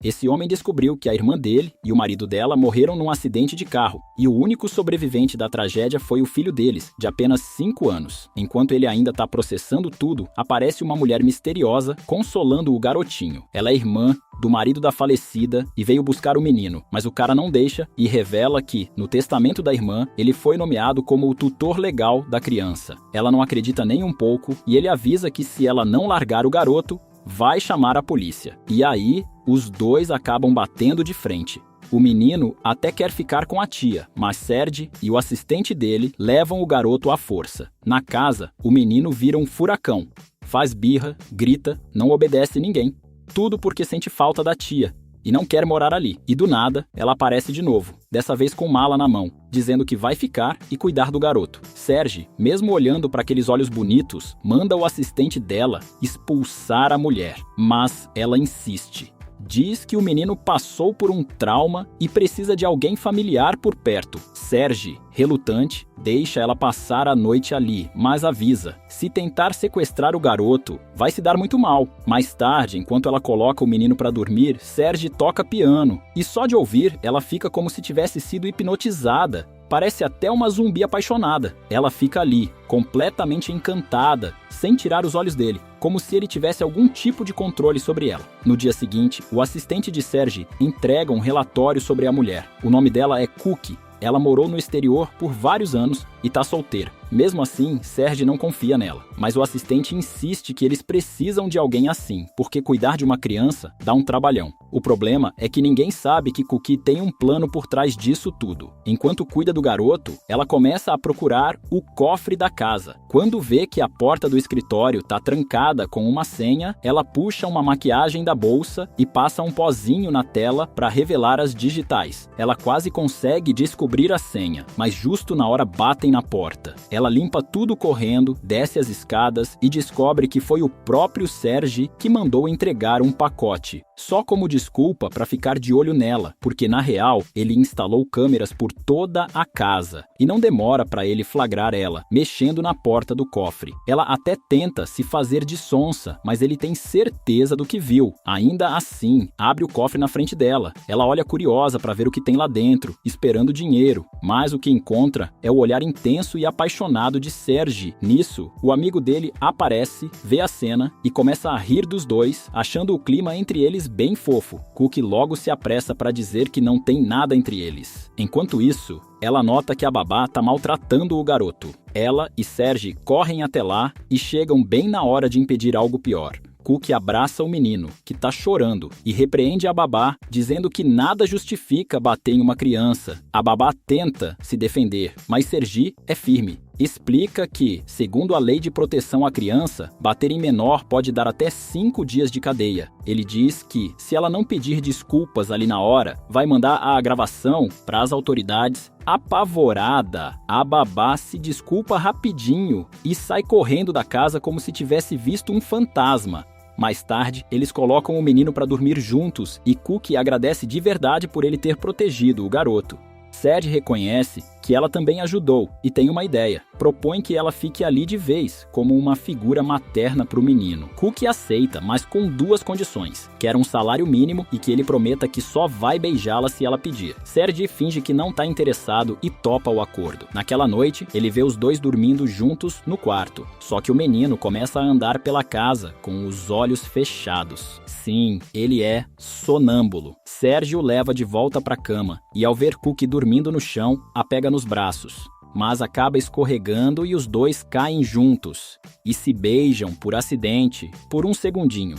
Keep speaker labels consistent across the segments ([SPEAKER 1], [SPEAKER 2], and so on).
[SPEAKER 1] Esse homem descobriu que a irmã dele e o marido dela morreram num acidente de carro, e o único sobrevivente da tragédia foi o filho deles, de apenas 5 anos. Enquanto ele ainda está processando tudo, aparece uma mulher misteriosa consolando o garotinho. Ela é irmã do marido da falecida e veio buscar o menino, mas o cara não deixa e revela que, no testamento da irmã, ele foi nomeado como o tutor legal da criança. Ela não acredita nem um pouco e ele avisa que se ela não largar o garoto, vai chamar a polícia. E aí, os dois acabam batendo de frente. O menino até quer ficar com a tia, mas Serge e o assistente dele levam o garoto à força. Na casa, o menino vira um furacão. Faz birra, grita, não obedece ninguém. Tudo porque sente falta da tia e não quer morar ali. E do nada, ela aparece de novo, dessa vez com mala na mão, dizendo que vai ficar e cuidar do garoto. Serge, mesmo olhando para aqueles olhos bonitos, manda o assistente dela expulsar a mulher. Mas ela insiste. Diz que o menino passou por um trauma e precisa de alguém familiar por perto. Serge, relutante, deixa ela passar a noite ali, mas avisa: se tentar sequestrar o garoto, vai se dar muito mal. Mais tarde, enquanto ela coloca o menino para dormir, Serge toca piano, e só de ouvir, ela fica como se tivesse sido hipnotizada. Parece até uma zumbi apaixonada. Ela fica ali, completamente encantada, sem tirar os olhos dele, como se ele tivesse algum tipo de controle sobre ela. No dia seguinte, o assistente de Serge entrega um relatório sobre a mulher. O nome dela é Cookie. Ela morou no exterior por vários anos e está solteira. Mesmo assim, Serge não confia nela, mas o assistente insiste que eles precisam de alguém assim, porque cuidar de uma criança dá um trabalhão. O problema é que ninguém sabe que Cookie tem um plano por trás disso tudo. Enquanto cuida do garoto, ela começa a procurar o cofre da casa. Quando vê que a porta do escritório está trancada com uma senha, ela puxa uma maquiagem da bolsa e passa um pozinho na tela para revelar as digitais. Ela quase consegue descobrir a senha, mas justo na hora batem na porta. Ela limpa tudo correndo, desce as escadas e descobre que foi o próprio Serge que mandou entregar um pacote. Só como desculpa para ficar de olho nela, porque na real ele instalou câmeras por toda a casa e não demora para ele flagrar ela, mexendo na porta do cofre. Ela até tenta se fazer de sonsa, mas ele tem certeza do que viu. Ainda assim, abre o cofre na frente dela. Ela olha curiosa para ver o que tem lá dentro, esperando dinheiro, mas o que encontra é o olhar intenso e apaixonado de Serge. Nisso, o amigo dele aparece, vê a cena e começa a rir dos dois, achando o clima entre eles bem fofo. Cookie logo se apressa para dizer que não tem nada entre eles. Enquanto isso, ela nota que a babá está maltratando o garoto. Ela e Serge correm até lá e chegam bem na hora de impedir algo pior. Cookie abraça o menino, que está chorando, e repreende a babá, dizendo que nada justifica bater em uma criança. A babá tenta se defender, mas Serge é firme. Explica que, segundo a lei de proteção à criança, bater em menor pode dar até 5 dias de cadeia. Ele diz que, se ela não pedir desculpas ali na hora, vai mandar a gravação para as autoridades. Apavorada, a babá se desculpa rapidinho e sai correndo da casa como se tivesse visto um fantasma. Mais tarde, eles colocam o menino para dormir juntos e Cookie agradece de verdade por ele ter protegido o garoto. Serge reconhece que ela também ajudou e tem uma ideia. Propõe que ela fique ali de vez, como uma figura materna para o menino. Cookie aceita, mas com 2 condições. Quer um salário mínimo e que ele prometa que só vai beijá-la se ela pedir. Serge finge que não está interessado e topa o acordo. Naquela noite, ele vê os dois dormindo juntos no quarto. Só que o menino começa a andar pela casa com os olhos fechados. Sim, ele é sonâmbulo. Serge o leva de volta para a cama e, ao ver Cookie dormindo no chão, a pega nos braços. Mas acaba escorregando e os dois caem juntos e se beijam por acidente por um segundinho.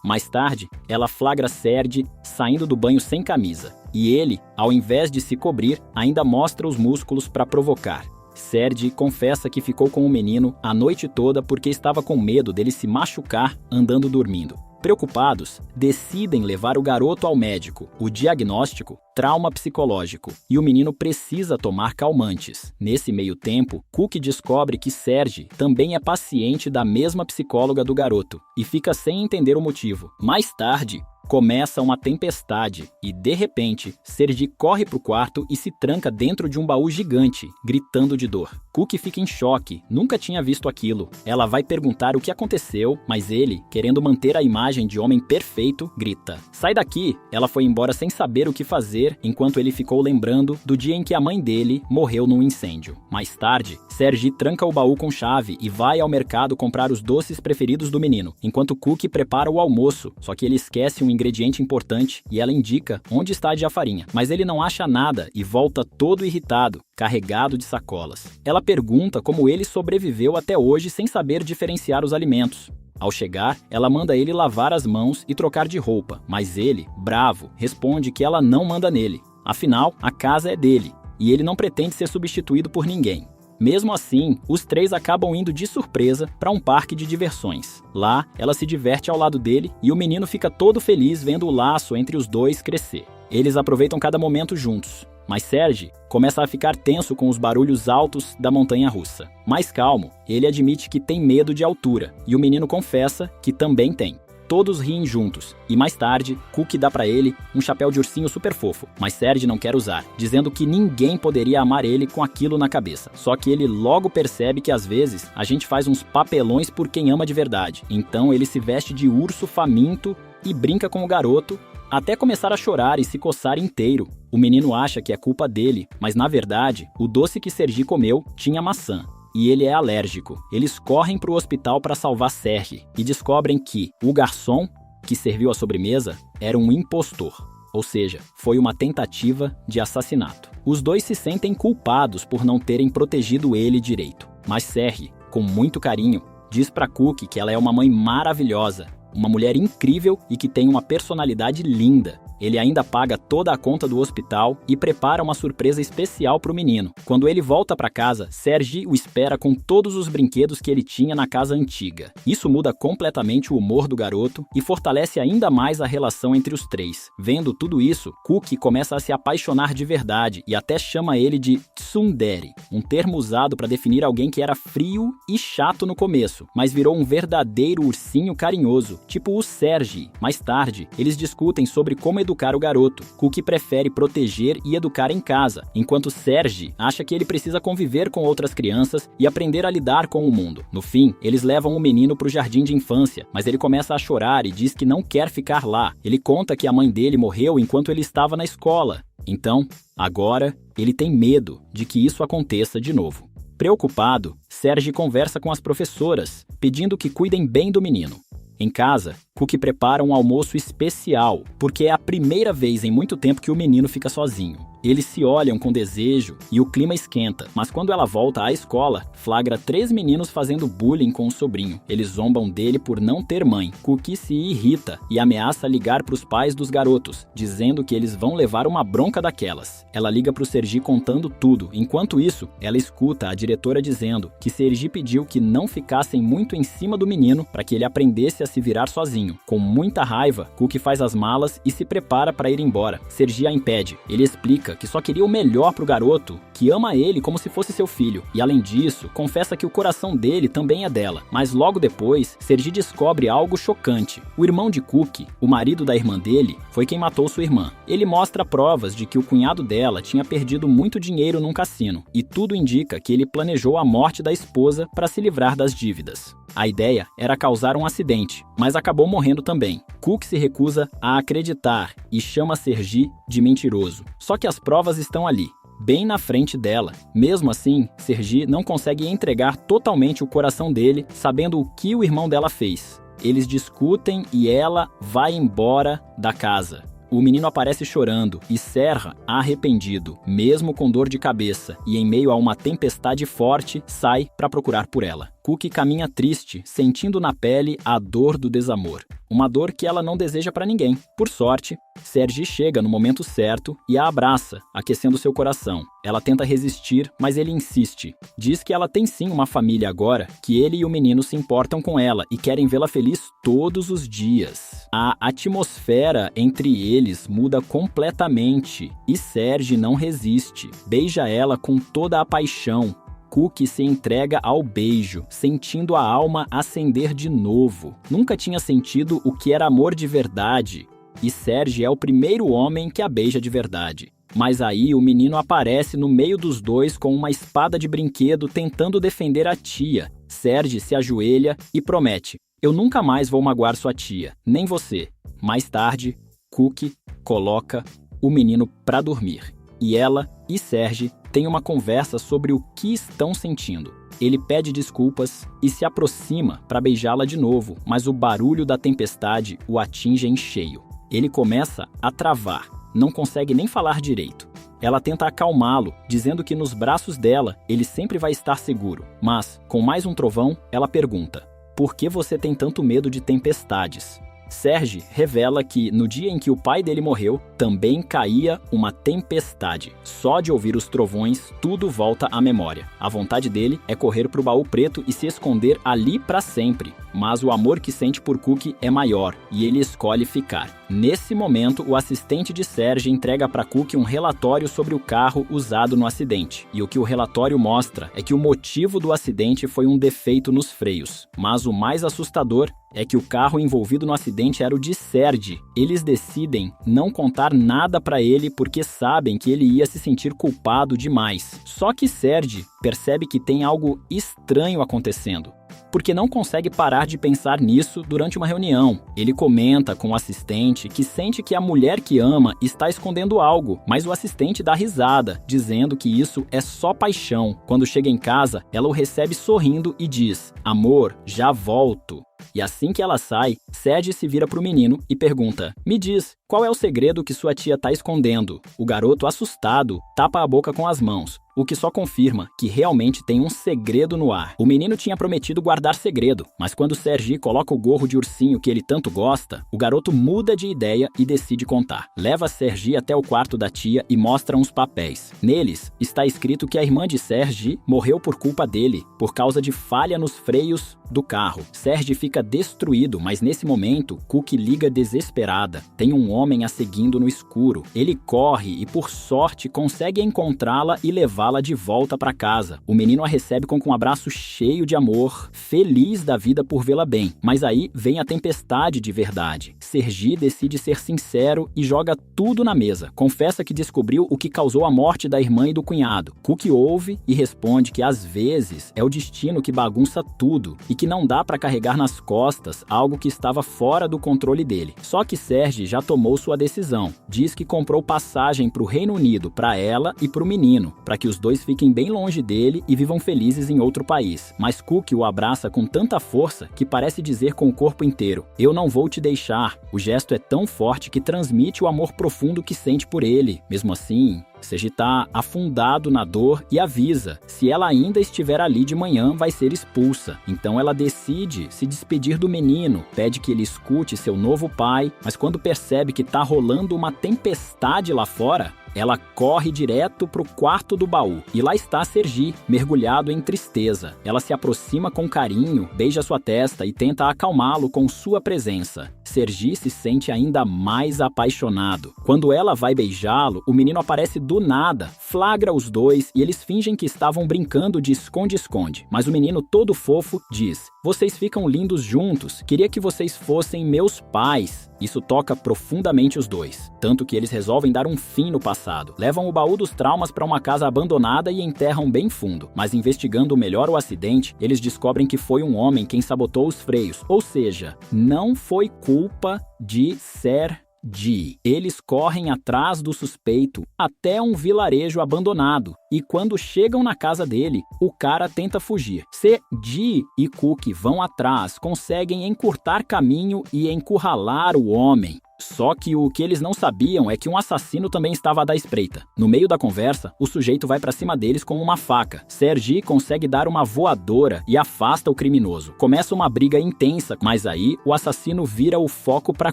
[SPEAKER 1] Mais tarde, ela flagra Serge saindo do banho sem camisa e ele, ao invés de se cobrir, ainda mostra os músculos para provocar. Serge confessa que ficou com o menino a noite toda porque estava com medo dele se machucar andando dormindo. Preocupados, decidem levar o garoto ao médico. O diagnóstico: trauma psicológico, e o menino precisa tomar calmantes. Nesse meio tempo, Cookie descobre que Serge também é paciente da mesma psicóloga do garoto e fica sem entender o motivo. Mais tarde, começa uma tempestade e, de repente, Serge corre para o quarto e se tranca dentro de um baú gigante, gritando de dor. Cookie fica em choque, nunca tinha visto aquilo. Ela vai perguntar o que aconteceu, mas ele, querendo manter a imagem imagem de homem perfeito, grita: "Sai daqui!" Ela foi embora sem saber o que fazer, enquanto ele ficou lembrando do dia em que a mãe dele morreu num incêndio. Mais tarde, Sergi tranca o baú com chave e vai ao mercado comprar os doces preferidos do menino, enquanto Cookie prepara o almoço, só que ele esquece um ingrediente importante e ela indica onde está a de farinha. Mas ele não acha nada e volta todo irritado, carregado de sacolas. Ela pergunta como ele sobreviveu até hoje sem saber diferenciar os alimentos. Ao chegar, ela manda ele lavar as mãos e trocar de roupa, mas ele, bravo, responde que ela não manda nele. Afinal, a casa é dele, e ele não pretende ser substituído por ninguém. Mesmo assim, os três acabam indo de surpresa para um parque de diversões. Lá, ela se diverte ao lado dele e o menino fica todo feliz vendo o laço entre os dois crescer. Eles aproveitam cada momento juntos. Mas Sergi começa a ficar tenso com os barulhos altos da montanha-russa. Mais calmo, ele admite que tem medo de altura, e o menino confessa que também tem. Todos riem juntos, e mais tarde, Cookie dá pra ele um chapéu de ursinho super fofo, mas Sergi não quer usar, dizendo que ninguém poderia amar ele com aquilo na cabeça. Só que ele logo percebe que às vezes a gente faz uns papelões por quem ama de verdade. Então ele se veste de urso faminto e brinca com o garoto, até começar a chorar e se coçar inteiro. O menino acha que é culpa dele, mas na verdade, o doce que Sergi comeu tinha maçã. E ele é alérgico. Eles correm para o hospital para salvar Sergi e descobrem que o garçom que serviu a sobremesa era um impostor. Ou seja, foi uma tentativa de assassinato. Os dois se sentem culpados por não terem protegido ele direito. Mas Sergi, com muito carinho, diz para Cookie que ela é uma mãe maravilhosa, uma mulher incrível e que tem uma personalidade linda. Ele ainda paga toda a conta do hospital e prepara uma surpresa especial para o menino. Quando ele volta para casa, Sergi o espera com todos os brinquedos que ele tinha na casa antiga. Isso muda completamente o humor do garoto e fortalece ainda mais a relação entre os três. Vendo tudo isso, Cookie começa a se apaixonar de verdade e até chama ele de tsundere, um termo usado para definir alguém que era frio e chato no começo, mas virou um verdadeiro ursinho carinhoso, tipo o Sergi. Mais tarde, eles discutem sobre como educar o garoto. Cookie prefere proteger e educar em casa, enquanto Sergi acha que ele precisa conviver com outras crianças e aprender a lidar com o mundo. No fim, eles levam o menino para o jardim de infância, mas ele começa a chorar e diz que não quer ficar lá. Ele conta que a mãe dele morreu enquanto ele estava na escola. Então, agora, ele tem medo de que isso aconteça de novo. Preocupado, Sergi conversa com as professoras, pedindo que cuidem bem do menino. Em casa, Cookie prepara um almoço especial, porque é a primeira vez em muito tempo que o menino fica sozinho. Eles se olham com desejo e o clima esquenta, mas quando ela volta à escola, flagra 3 meninos fazendo bullying com o sobrinho. Eles zombam dele por não ter mãe. Cookie se irrita e ameaça ligar para os pais dos garotos, dizendo que eles vão levar uma bronca daquelas. Ela liga para o Sergi contando tudo. Enquanto isso, ela escuta a diretora dizendo que Sergi pediu que não ficassem muito em cima do menino para que ele aprendesse a se virar sozinho. Com muita raiva, Cookie faz as malas e se prepara para ir embora. Sergi a impede. Ele explica que só queria o melhor pro garoto, que ama ele como se fosse seu filho. E além disso, confessa que o coração dele também é dela. Mas logo depois, Sergi descobre algo chocante. O irmão de Cookie, o marido da irmã dele, foi quem matou sua irmã. Ele mostra provas de que o cunhado dela tinha perdido muito dinheiro num cassino. E tudo indica que ele planejou a morte da esposa para se livrar das dívidas. A ideia era causar um acidente, mas acabou morrendo também. Cookie se recusa a acreditar e chama Sergi de mentiroso. Só que as provas estão ali, bem na frente dela. Mesmo assim, Sergi não consegue entregar totalmente o coração dele, sabendo o que o irmão dela fez. Eles discutem e ela vai embora da casa. O menino aparece chorando e Serra, arrependido, mesmo com dor de cabeça, e em meio a uma tempestade forte, sai para procurar por ela. Cookie caminha triste, sentindo na pele a dor do desamor. Uma dor que ela não deseja para ninguém. Por sorte, Sergi chega no momento certo e a abraça, aquecendo seu coração. Ela tenta resistir, mas ele insiste. Diz que ela tem sim uma família agora, que ele e o menino se importam com ela e querem vê-la feliz todos os dias. A atmosfera entre eles muda completamente e Sergi não resiste. Beija ela com toda a paixão. Cookie se entrega ao beijo, sentindo a alma acender de novo. Nunca tinha sentido o que era amor de verdade. E Sergi é o primeiro homem que a beija de verdade. Mas aí o menino aparece no meio dos dois com uma espada de brinquedo tentando defender a tia. Sergi se ajoelha e promete: Eu nunca mais vou magoar sua tia, nem você. Mais tarde, Cookie coloca o menino para dormir. E ela e Serge têm uma conversa sobre o que estão sentindo. Ele pede desculpas e se aproxima para beijá-la de novo, mas o barulho da tempestade o atinge em cheio. Ele começa a travar, não consegue nem falar direito. Ela tenta acalmá-lo, dizendo que nos braços dela ele sempre vai estar seguro. Mas, com mais um trovão, ela pergunta: por que você tem tanto medo de tempestades? Serge revela que, no dia em que o pai dele morreu, também caía uma tempestade. Só de ouvir os trovões, tudo volta à memória. A vontade dele é correr para o baú preto e se esconder ali para sempre. Mas o amor que sente por Cookie é maior, e ele escolhe ficar. Nesse momento, o assistente de Serge entrega para Cookie um relatório sobre o carro usado no acidente. E o que o relatório mostra é que o motivo do acidente foi um defeito nos freios. Mas o mais assustador é que o carro envolvido no acidente era o de Serge. Eles decidem não contar nada para ele porque sabem que ele ia se sentir culpado demais. Só que Serge percebe que tem algo estranho acontecendo, porque não consegue parar de pensar nisso durante uma reunião. Ele comenta com o assistente que sente que a mulher que ama está escondendo algo, mas o assistente dá risada, dizendo que isso é só paixão. Quando chega em casa, ela o recebe sorrindo e diz: amor, já volto. E assim que ela sai, Serge se vira para o menino e pergunta: me diz, qual é o segredo que sua tia está escondendo? O garoto, assustado, tapa a boca com as mãos, o que só confirma que realmente tem um segredo no ar. O menino tinha prometido guardar segredo, mas quando Serge coloca o gorro de ursinho que ele tanto gosta, o garoto muda de ideia e decide contar. Leva Serge até o quarto da tia e mostra uns papéis. Neles está escrito que a irmã de Serge morreu por culpa dele, por causa de falha nos freios do carro. Serge fica destruído, mas nesse momento, Cookie liga desesperada. Tem um homem a seguindo no escuro. Ele corre e, por sorte, consegue encontrá-la e levá-la de volta para casa. O menino a recebe com um abraço cheio de amor, feliz da vida por vê-la bem. Mas aí vem a tempestade de verdade. Serge decide ser sincero e joga tudo na mesa. Confessa que descobriu o que causou a morte da irmã e do cunhado. Cookie ouve e responde que às vezes é o destino que bagunça tudo e que não dá para carregar nas costas algo que estava fora do controle dele. Só que Serge já tomou sua decisão. Diz que comprou passagem para o Reino Unido para ela e para o menino, para que os dois fiquem bem longe dele e vivam felizes em outro país. Mas Cookie o abraça com tanta força que parece dizer com o corpo inteiro: eu não vou te deixar. O gesto é tão forte que transmite o amor profundo que sente por ele. Mesmo assim, Serge está afundado na dor e avisa: se ela ainda estiver ali de manhã, vai ser expulsa. Então ela decide se despedir do menino, pede que ele escute seu novo pai, mas quando percebe que está rolando uma tempestade lá fora, ela corre direto para o quarto do baú. E lá está Serge, mergulhado em tristeza. Ela se aproxima com carinho, beija sua testa e tenta acalmá-lo com sua presença. Serge se sente ainda mais apaixonado. Quando ela vai beijá-lo, o menino aparece do nada, flagra os dois e eles fingem que estavam brincando de esconde-esconde. Mas o menino, todo fofo, diz: vocês ficam lindos juntos, queria que vocês fossem meus pais. Isso toca profundamente os dois, tanto que eles resolvem dar um fim no passado. Levam o baú dos traumas para uma casa abandonada e enterram bem fundo. Mas investigando melhor o acidente, eles descobrem que foi um homem quem sabotou os freios. Ou seja, não foi culpa de Serge. Eles correm atrás do suspeito até um vilarejo abandonado. E quando chegam na casa dele, o cara tenta fugir. Serge e Cookie vão atrás, conseguem encurtar caminho e encurralar o homem. Só que o que eles não sabiam é que um assassino também estava à da espreita. No meio da conversa, o sujeito vai pra cima deles com uma faca. Serge consegue dar uma voadora e afasta o criminoso. Começa uma briga intensa, mas aí o assassino vira o foco pra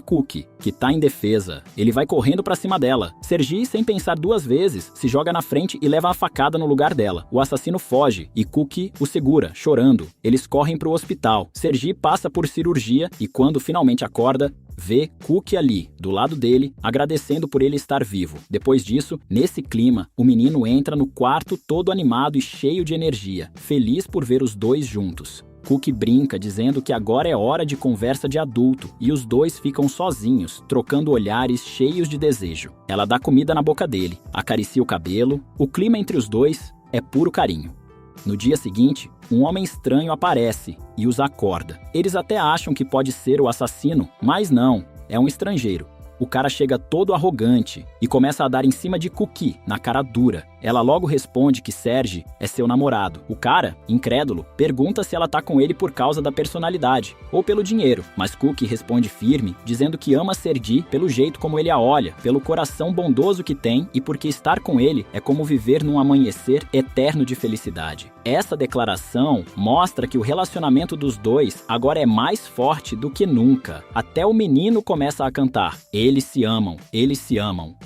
[SPEAKER 1] Cookie, que tá indefesa. Ele vai correndo pra cima dela. Serge, sem pensar duas vezes, se joga na frente e leva a facada no lugar dela. O assassino foge e Cookie o segura, chorando. Eles correm pro hospital. Serge passa por cirurgia e quando finalmente acorda, vê Cookie ali, do lado dele, agradecendo por ele estar vivo. Depois disso, nesse clima, o menino entra no quarto todo animado e cheio de energia, feliz por ver os dois juntos. Cookie brinca, dizendo que agora é hora de conversa de adulto, e os dois ficam sozinhos, trocando olhares cheios de desejo. Ela dá comida na boca dele, acaricia o cabelo, o clima entre os dois é puro carinho. No dia seguinte, um homem estranho aparece e os acorda. Eles até acham que pode ser o assassino, mas não, é um estrangeiro. O cara chega todo arrogante e começa a dar em cima de Cookie, na cara dura. Ela logo responde que Serge é seu namorado. O cara, incrédulo, pergunta se ela tá com ele por causa da personalidade ou pelo dinheiro, mas Cookie responde firme, dizendo que ama Sergi pelo jeito como ele a olha, pelo coração bondoso que tem e porque estar com ele é como viver num amanhecer eterno de felicidade. Essa declaração mostra que o relacionamento dos dois agora é mais forte do que nunca. Até o menino começa a cantar. Eles se amam,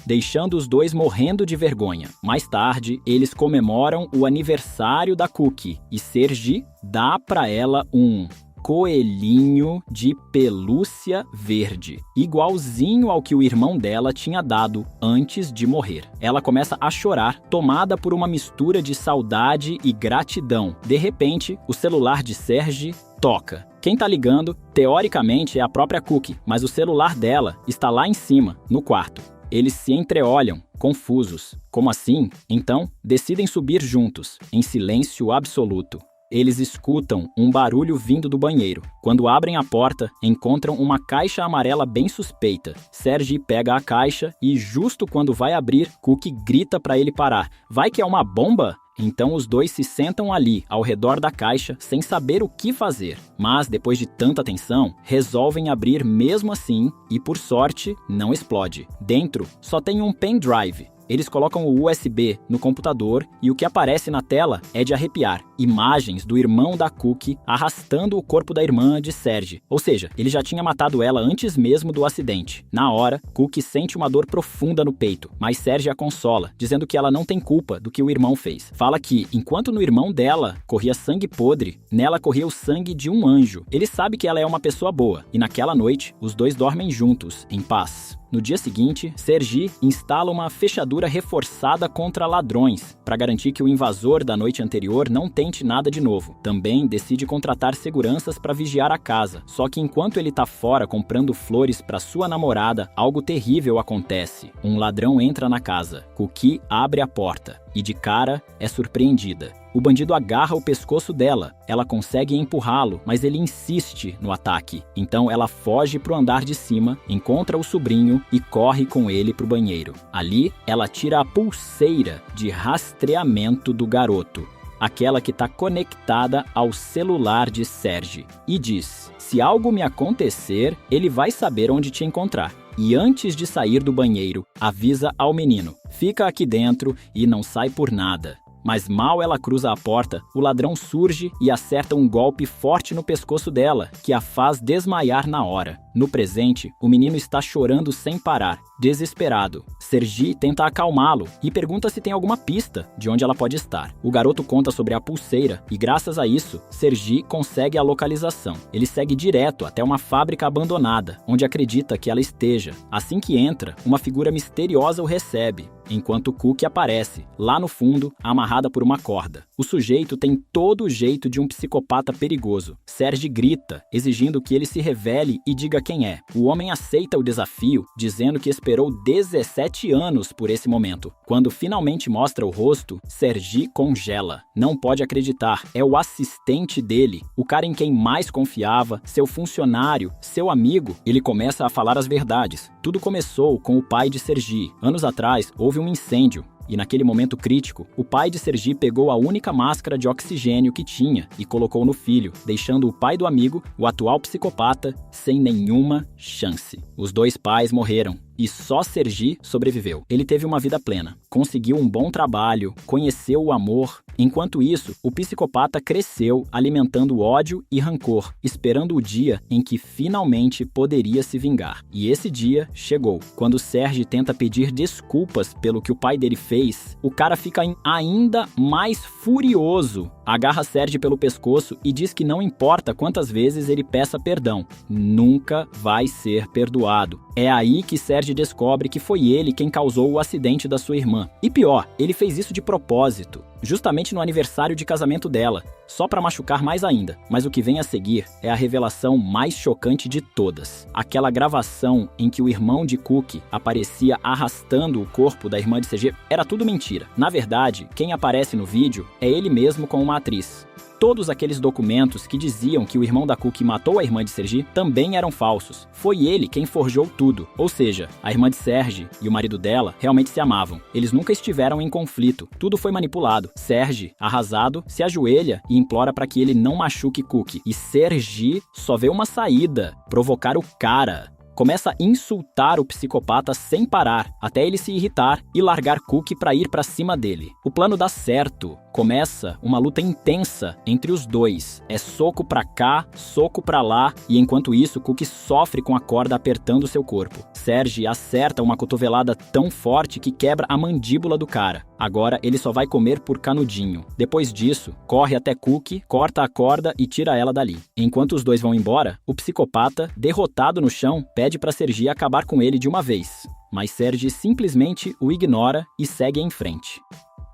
[SPEAKER 1] deixando os dois morrendo de vergonha. Mais tarde, eles comemoram o aniversário da Cookie e Sergi dá pra ela um coelhinho de pelúcia verde, igualzinho ao que o irmão dela tinha dado antes de morrer. Ela começa a chorar, tomada por uma mistura de saudade e gratidão. De repente, o celular de Serge toca. Quem tá ligando, teoricamente, é a própria Cookie, mas o celular dela está lá em cima, no quarto. Eles se entreolham, confusos. Como assim? Então, decidem subir juntos, em silêncio absoluto. Eles escutam um barulho vindo do banheiro. Quando abrem a porta, encontram uma caixa amarela bem suspeita. Serge pega a caixa e, justo quando vai abrir, Cookie grita para ele parar. Vai que é uma bomba? Então os dois se sentam ali, ao redor da caixa, sem saber o que fazer. Mas, depois de tanta tensão, resolvem abrir mesmo assim e, por sorte, não explode. Dentro, só tem um pendrive. Eles colocam o USB no computador e o que aparece na tela é de arrepiar. Imagens do irmão da Cookie arrastando o corpo da irmã de Serge. Ou seja, ele já tinha matado ela antes mesmo do acidente. Na hora, Cookie sente uma dor profunda no peito, mas Serge a consola, dizendo que ela não tem culpa do que o irmão fez. Fala que, enquanto no irmão dela corria sangue podre, nela corria o sangue de um anjo. Ele sabe que ela é uma pessoa boa, e naquela noite, os dois dormem juntos, em paz. No dia seguinte, Sergi instala uma fechadura reforçada contra ladrões, para garantir que o invasor da noite anterior não tente nada de novo. Também decide contratar seguranças para vigiar a casa, só que enquanto ele tá fora comprando flores para sua namorada, algo terrível acontece. Um ladrão entra na casa. Cookie abre a porta e de cara é surpreendida. O bandido agarra o pescoço dela. Ela consegue empurrá-lo, mas ele insiste no ataque. Então ela foge pro andar de cima, encontra o sobrinho e corre com ele pro banheiro. Ali, ela tira a pulseira de rastreamento do garoto, aquela que está conectada ao celular de Serge, e diz: se algo me acontecer, ele vai saber onde te encontrar. E antes de sair do banheiro, avisa ao menino: fica aqui dentro e não sai por nada. Mas mal ela cruza a porta, o ladrão surge e acerta um golpe forte no pescoço dela, que a faz desmaiar na hora. No presente, o menino está chorando sem parar, desesperado. Sergi tenta acalmá-lo e pergunta se tem alguma pista de onde ela pode estar. O garoto conta sobre a pulseira e, graças a isso, Sergi consegue a localização. Ele segue direto até uma fábrica abandonada, onde acredita que ela esteja. Assim que entra, uma figura misteriosa o recebe, enquanto Cookie aparece, lá no fundo, amarrada por uma corda. O sujeito tem todo o jeito de um psicopata perigoso. Serge grita, exigindo que ele se revele e diga quem é. O homem aceita o desafio, dizendo que esperou 17 anos por esse momento. Quando finalmente mostra o rosto, Sergi congela. Não pode acreditar, é o assistente dele, o cara em quem mais confiava, seu funcionário, seu amigo. Ele começa a falar as verdades. Tudo começou com o pai de Sergi. Anos atrás, houve um incêndio. E naquele momento crítico, o pai de Sergi pegou a única máscara de oxigênio que tinha e colocou no filho, deixando o pai do amigo, o atual psicopata, sem nenhuma chance. Os dois pais morreram. E só Sergi sobreviveu. Ele teve uma vida plena, conseguiu um bom trabalho, conheceu o amor. Enquanto isso, o psicopata cresceu, alimentando ódio e rancor, esperando o dia em que finalmente poderia se vingar. E esse dia chegou. Quando Sergi tenta pedir desculpas pelo que o pai dele fez, o cara fica ainda mais furioso. Agarra Sergi pelo pescoço e diz que não importa quantas vezes ele peça perdão, nunca vai ser perdoado. É aí que Sergi Serge descobre que foi ele quem causou o acidente da sua irmã. E pior, ele fez isso de propósito, justamente no aniversário de casamento dela, só para machucar mais ainda. Mas o que vem a seguir é a revelação mais chocante de todas. Aquela gravação em que o irmão de Cookie aparecia arrastando o corpo da irmã de Serge era tudo mentira. Na verdade, quem aparece no vídeo é ele mesmo com uma atriz. Todos aqueles documentos que diziam que o irmão da Cookie matou a irmã de Serge também eram falsos. Foi ele quem forjou tudo. Ou seja, a irmã de Serge e o marido dela realmente se amavam. Eles nunca estiveram em conflito. Tudo foi manipulado. Serge, arrasado, se ajoelha e implora para que ele não machuque Cookie. E Serge só vê uma saída: provocar o cara. Começa a insultar o psicopata sem parar, até ele se irritar e largar Cookie para ir para cima dele. O plano dá certo. Começa uma luta intensa entre os dois. É soco pra cá, soco pra lá, e enquanto isso, Cookie sofre com a corda apertando seu corpo. Serge acerta uma cotovelada tão forte que quebra a mandíbula do cara. Agora ele só vai comer por canudinho. Depois disso, corre até Cookie, corta a corda e tira ela dali. Enquanto os dois vão embora, o psicopata, derrotado no chão, pede pra Serge acabar com ele de uma vez. Mas Serge simplesmente o ignora e segue em frente.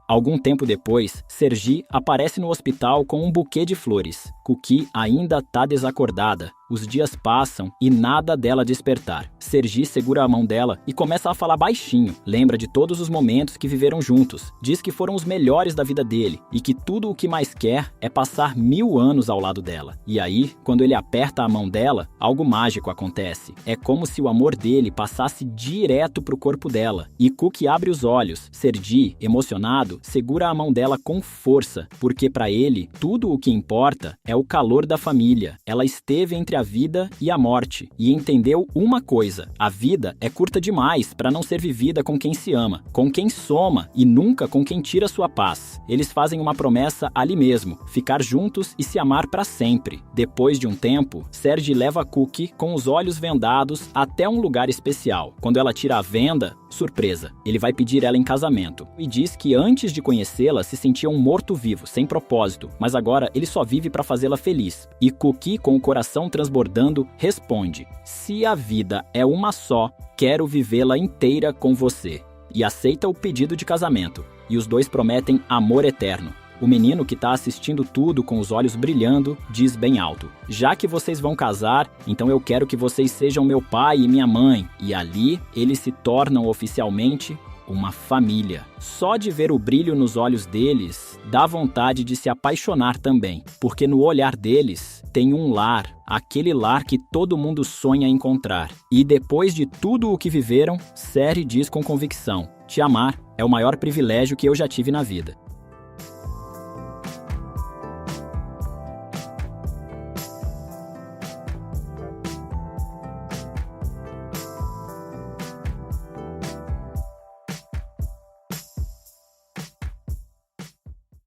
[SPEAKER 1] Algum tempo depois, Serge aparece no hospital com um buquê de flores. Cookie ainda tá desacordada. Os dias passam e nada dela despertar. Serge segura a mão dela e começa a falar baixinho. Lembra de todos os momentos que viveram juntos. Diz que foram os melhores da vida dele e que tudo o que mais quer é passar 1000 anos ao lado dela. E aí, quando ele aperta a mão dela, algo mágico acontece. É como se o amor dele passasse direto pro corpo dela. E Cookie abre os olhos. Serge, emocionado, segura a mão dela com força, porque para ele, tudo o que importa é o calor da família. Ela esteve entre a vida e a morte e entendeu uma coisa: a vida é curta demais para não ser vivida com quem se ama, com quem soma e nunca com quem tira sua paz. Eles fazem uma promessa ali mesmo: ficar juntos e se amar para sempre. Depois de um tempo, Serge leva Cookie com os olhos vendados até um lugar especial. Quando ela tira a venda, surpresa, ele vai pedir ela em casamento e diz que antes de conhecê-la se sentia um morto-vivo, sem propósito, mas agora ele só vive para fazê-la feliz. E Cookie, com o coração transbordando, responde: se a vida é uma só, quero vivê-la inteira com você. E aceita o pedido de casamento. E os dois prometem amor eterno. O menino, que está assistindo tudo com os olhos brilhando, diz bem alto: já que vocês vão casar, então eu quero que vocês sejam meu pai e minha mãe. E ali, eles se tornam oficialmente uma família. Só de ver o brilho nos olhos deles, dá vontade de se apaixonar também, porque no olhar deles tem um lar, aquele lar que todo mundo sonha encontrar. E depois de tudo o que viveram, Serge diz com convicção: te amar é o maior privilégio que eu já tive na vida.